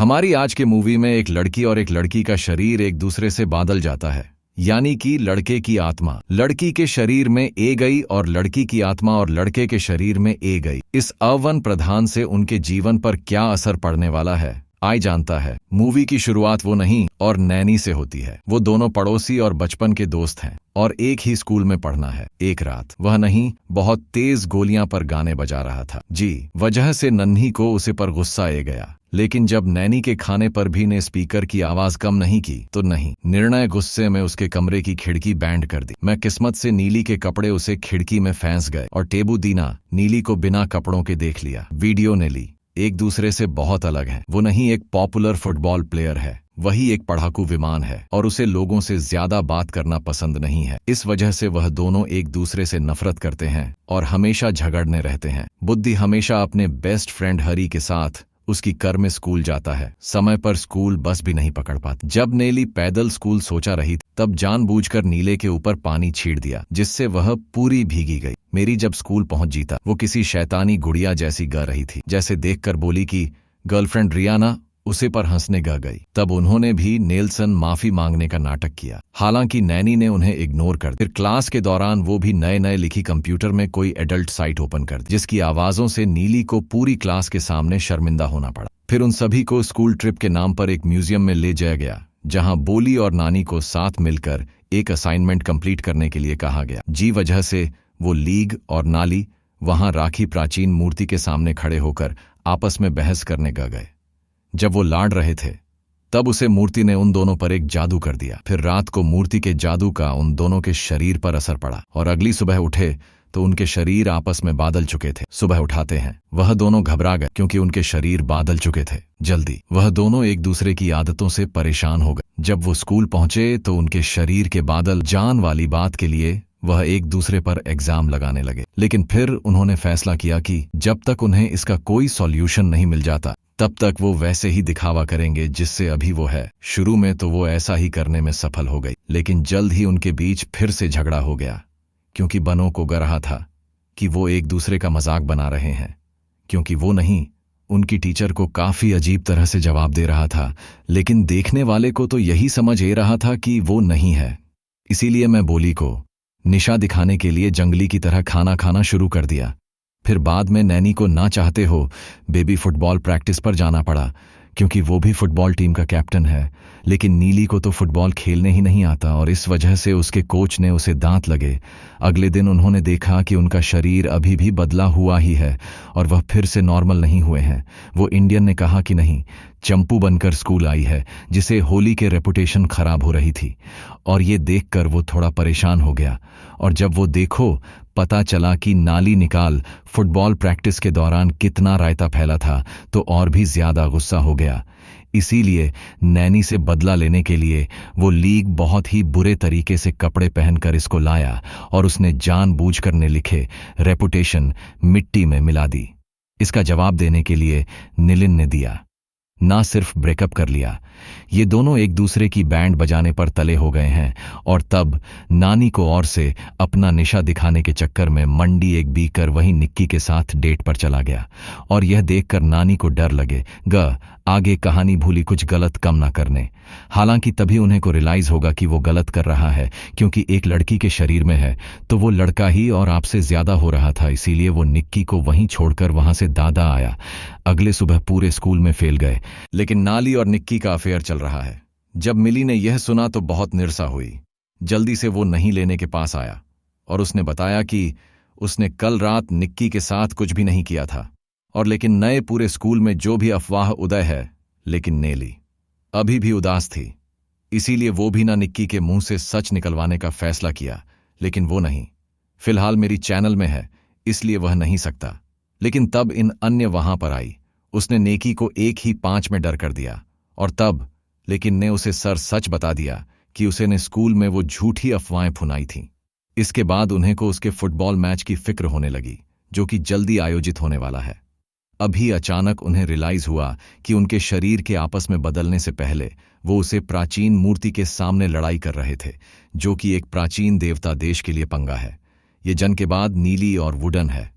हमारी आज के मूवी में एक लड़की और एक लड़की का शरीर एक दूसरे से बादल जाता है, यानी कि लड़के की आत्मा लड़की के शरीर में ए गई और लड़की की आत्मा और लड़के के शरीर में ए गई। इस अवन प्रधान से उनके जीवन पर क्या असर पड़ने वाला है, आई जानता है। मूवी की शुरुआत वो नहीं और नैनी से होती है। वो दोनों पड़ोसी और बचपन के दोस्त हैं और एक ही स्कूल में पढ़ना है। एक रात वह नहीं बहुत तेज गोलियां पर गाने बजा रहा था। जी वजह से नन्ही को उसे पर गुस्सा आ गया, लेकिन जब नैनी के खाने पर भी ने स्पीकर की आवाज कम नहीं की तो नहीं, निर्णय गुस्से में उसके कमरे की खिड़की बैंड कर दी। मैं किस्मत से नीली के कपड़े उसे खिड़की में फंस गए और टेबू दीना नीली को बिना कपड़ों के देख लिया। वीडियो ने ली एक दूसरे से बहुत अलग है। वो नहीं एक पॉपुलर फुटबॉल प्लेयर है, वही एक पढ़ाकू विमान है और उसे लोगों से ज्यादा बात करना पसंद नहीं है। इस वजह से वह दोनों एक दूसरे से नफरत करते हैं और हमेशा झगड़ने रहते हैं। बुद्धि हमेशा अपने बेस्ट फ्रेंड हरी के साथ उसकी कार में स्कूल जाता है। समय पर स्कूल बस भी नहीं पकड़ पाती। जब नेली पैदल स्कूल सोचा रही तब जानबूझकर नीले के ऊपर पानी छीड़ दिया, जिससे वह पूरी भीगी गई। मेरी जब स्कूल पहुंच जीता वो किसी शैतानी गुड़िया जैसी गा रही थी, जैसे देखकर बोली कि गर्लफ्रेंड रियाना उसे पर हंसने गा गई। तब उन्होंने भी नेल्सन माफी मांगने का नाटक किया, हालांकि नैनी ने उन्हें इग्नोर कर दिया। फिर क्लास के दौरान वो भी नए नए लिखी कंप्यूटर में कोई एडल्ट साइट ओपन कर दी, जिसकी आवाजों से नीली को पूरी क्लास के सामने शर्मिंदा होना पड़ा। फिर उन सभी को स्कूल ट्रिप के नाम पर एक म्यूजियम में ले जाया गया, जहां बोली और नानी को साथ मिलकर एक असाइनमेंट कंप्लीट करने के लिए कहा गया। जी वजह से वो लीग और नाली वहां राखी प्राचीन मूर्ति के सामने खड़े होकर आपस में बहस करने गए। जब वो लाड़ रहे थे तब उसे मूर्ति ने उन दोनों पर एक जादू कर दिया। फिर रात को मूर्ति के जादू का उन दोनों के शरीर पर असर पड़ा और अगली सुबह उठे तो उनके शरीर आपस में बादल चुके थे। सुबह उठाते हैं वह दोनों घबरा गए क्योंकि उनके शरीर बादल चुके थे। जल्दी वह दोनों एक दूसरे की आदतों से परेशान हो गए। जब वो स्कूल पहुंचे तो उनके शरीर के बादल जान वाली बात के लिए वह एक दूसरे पर एग्जाम लगाने लगे। लेकिन फिर उन्होंने फैसला किया कि जब तक उन्हें इसका कोई सॉल्यूशन नहीं मिल जाता तब तक वो वैसे ही दिखावा करेंगे जिससे अभी वो है। शुरू में तो वो ऐसा ही करने में सफल हो गई, लेकिन जल्द ही उनके बीच फिर से झगड़ा हो गया, क्योंकि बनों को ग रहा था कि वो एक दूसरे का मजाक बना रहे हैं, क्योंकि वो नहीं उनकी टीचर को काफी अजीब तरह से जवाब दे रहा था, लेकिन देखने वाले को तो यही समझ आ रहा था कि वो नहीं है। इसीलिए मैं बोली को निशा दिखाने के लिए जंगली की तरह खाना खाना शुरू कर दिया। फिर बाद में नैनी को ना चाहते हो बेबी फुटबॉल प्रैक्टिस पर जाना पड़ा, क्योंकि वो भी फुटबॉल टीम का कैप्टन है। लेकिन नीली को तो फुटबॉल खेलने ही नहीं आता और इस वजह से उसके कोच ने उसे दांत लगे। अगले दिन उन्होंने देखा कि उनका शरीर अभी भी बदला हुआ ही है और वह फिर से नॉर्मल नहीं हुए हैं। वो इंडियन ने कहा कि नहीं, चंपू बनकर स्कूल आई है, जिसे होली के रेपुटेशन खराब हो रही थी, और ये देखकर वो थोड़ा परेशान हो गया। और जब वो देखो पता चला कि नाली निकाल फुटबॉल प्रैक्टिस के दौरान कितना रायता फैला था तो और भी ज्यादा गुस्सा हो गया। इसीलिए नैनी से बदला लेने के लिए वो लीग बहुत ही बुरे तरीके से कपड़े पहनकर इसको लाया और उसने जानबूझकर ने लिखे रेपुटेशन मिट्टी में मिला दी। इसका जवाब देने के लिए निलिन ने दिया, ना सिर्फ ब्रेकअप कर लिया, ये दोनों एक दूसरे की बैंड बजाने पर तले हो गए हैं। और तब नानी को और से अपना निशा दिखाने के चक्कर में मंडी एक बीकर वहीं निक्की के साथ डेट पर चला गया। और यह देखकर नानी को डर लगे आगे कहानी भूली कुछ गलत कम ना करने। हालांकि तभी उन्हें को रियलाइज होगा कि वो गलत कर रहा है, क्योंकि एक लड़की के शरीर में है तो वो लड़का ही और आपसे ज्यादा हो रहा था। इसीलिए वो निक्की को वहीं छोड़कर वहां से दादा आया। अगले सुबह पूरे स्कूल में फेल गए, लेकिन नाली और निक्की का अफेयर चल रहा है। जब मिली ने यह सुना तो बहुत निराशा हुई। जल्दी से वो नहीं लेने के पास आया और उसने बताया कि उसने कल रात निक्की के साथ कुछ भी नहीं किया था, और लेकिन नए पूरे स्कूल में जो भी अफवाह उदय है, लेकिन नेली अभी भी उदास थी। इसीलिए वो भी ना निक्की के मुंह से सच निकलवाने का फैसला किया, लेकिन वो नहीं, फिलहाल मेरी चैनल में है इसलिए वह नहीं सकता। लेकिन तब इन अन्य वहां पर आई। उसने नेकी को एक ही 5 में डर कर दिया, और तब लेकिन ने उसे सच बता दिया कि उसे ने स्कूल में वो झूठी अफवाहें फुनाई थीं। इसके बाद उन्हें को उसके फुटबॉल मैच की फिक्र होने लगी, जो कि जल्दी आयोजित होने वाला है। अभी अचानक उन्हें रियलाइज हुआ कि उनके शरीर के आपस में बदलने से पहले वो उसे प्राचीन मूर्ति के सामने लड़ाई कर रहे थे, जो कि एक प्राचीन देवता देश के लिए पंगा है। ये जंग के बाद नीली और वुडन है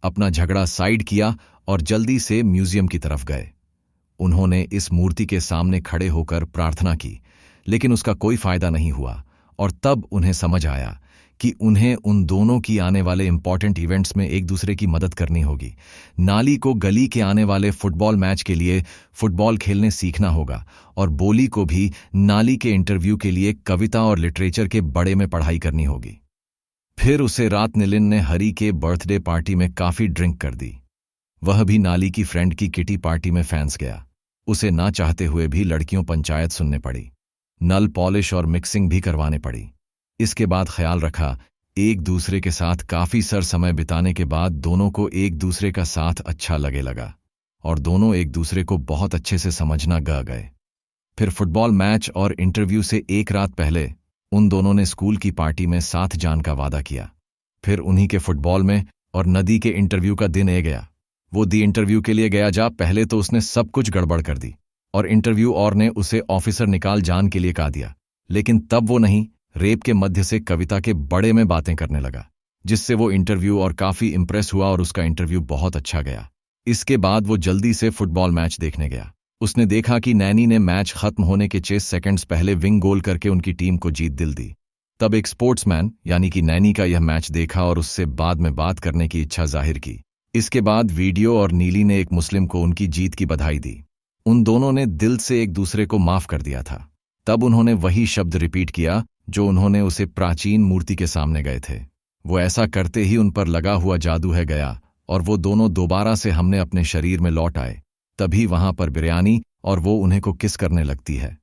अपना झगड़ा साइड किया और जल्दी से म्यूजियम की तरफ गए। उन्होंने इस मूर्ति के सामने खड़े होकर प्रार्थना की, लेकिन उसका कोई फायदा नहीं हुआ। और तब उन्हें समझ आया कि उन्हें उन दोनों की आने वाले इंपॉर्टेंट इवेंट्स में एक दूसरे की मदद करनी होगी। नाली को गली के आने वाले फुटबॉल मैच के लिए फुटबॉल खेलने सीखना होगा, और बोली को भी नाली के इंटरव्यू के लिए कविता और लिटरेचर के बड़े में पढ़ाई करनी होगी। फिर उसे रात नीलिन ने हरी के बर्थडे पार्टी में काफी ड्रिंक कर दी। वह भी नाली की फ्रेंड की किटी पार्टी में फैंस गया। उसे ना चाहते हुए भी लड़कियों पंचायत सुनने पड़ी, नल पॉलिश और मिक्सिंग भी करवाने पड़ी। इसके बाद ख्याल रखा, एक दूसरे के साथ काफी समय बिताने के बाद दोनों को एक दूसरे का साथ अच्छा लगा, और दोनों एक दूसरे को बहुत अच्छे से समझना गए। फिर फुटबॉल मैच और इंटरव्यू से एक रात पहले उन दोनों ने स्कूल की पार्टी में साथ जाने का वादा किया। फिर उन्हीं के फुटबॉल में और नदी के इंटरव्यू का दिन गया। वो दी इंटरव्यू के लिए गया जा पहले तो उसने सब कुछ गड़बड़ कर दी, और इंटरव्यू और ने उसे ऑफिसर निकाल जान के लिए कहा दिया। लेकिन तब वो नहीं, रेप के मध्य से कविता के बड़े में बातें करने लगा, जिससे वो इंटरव्यू और काफी इंप्रेस हुआ और उसका इंटरव्यू बहुत अच्छा गया। इसके बाद वो जल्दी से फुटबॉल मैच देखने गया। उसने देखा कि नैनी ने मैच खत्म होने के 6 सेकंड्स पहले विंग गोल करके उनकी टीम को जीत दिल दी। तब एक स्पोर्ट्समैन यानी कि नैनी का यह मैच देखा और उससे बाद में बात करने की इच्छा जाहिर की। इसके बाद वीडियो और नीली ने एक मुस्लिम को उनकी जीत की बधाई दी। उन दोनों ने दिल से एक दूसरे को माफ कर दिया था। तब उन्होंने वही शब्द रिपीट किया जो उन्होंने उसे प्राचीन मूर्ति के सामने गए थे। वो ऐसा करते ही उन पर लगा हुआ जादू गया, और वो दोनों दोबारा से हमने अपने शरीर में लौट आए। तभी वहां पर बिरयानी और वो उन्हें को किस करने लगती है।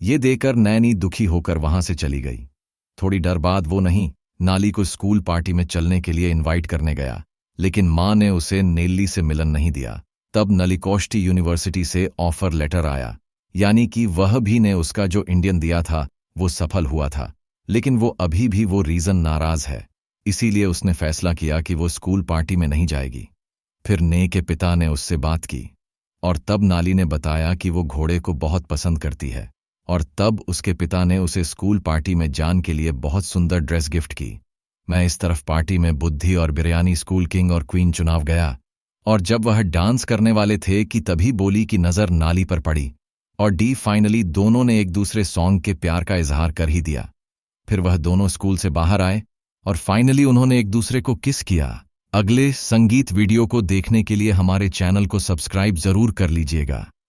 ये देखकर नैनी दुखी होकर वहां से चली गई। थोड़ी देर बाद वो नहीं, नाली को स्कूल पार्टी में चलने के लिए इनवाइट करने गया, लेकिन मां ने उसे नेल्ली से मिलन नहीं दिया। तब नलिकोष्टी यूनिवर्सिटी से ऑफर लेटर आया, यानी कि वह भी ने उसका जो इंडियन दिया था वो सफल हुआ था, लेकिन वो अभी भी वो रीजन नाराज है। इसीलिए उसने फैसला किया कि वो स्कूल पार्टी में नहीं जाएगी। फिर ने के पिता ने उससे बात की, और तब नाली ने बताया कि वो घोड़े को बहुत पसंद करती है, और तब उसके पिता ने उसे स्कूल पार्टी में जान के लिए बहुत सुंदर ड्रेस गिफ्ट की। मैं इस तरफ पार्टी में बुद्धि और बिरयानी स्कूल किंग और क्वीन चुनाव गया, और जब वह डांस करने वाले थे कि तभी बोली की नजर नाली पर पड़ी, और फाइनली दोनों ने एक दूसरे सॉन्ग के प्यार का इजहार कर ही दिया। फिर वह दोनों स्कूल से बाहर आए और फाइनली उन्होंने एक दूसरे को किस किया। अगले संगीत वीडियो को देखने के लिए हमारे चैनल को सब्सक्राइब जरूर कर लीजिएगा।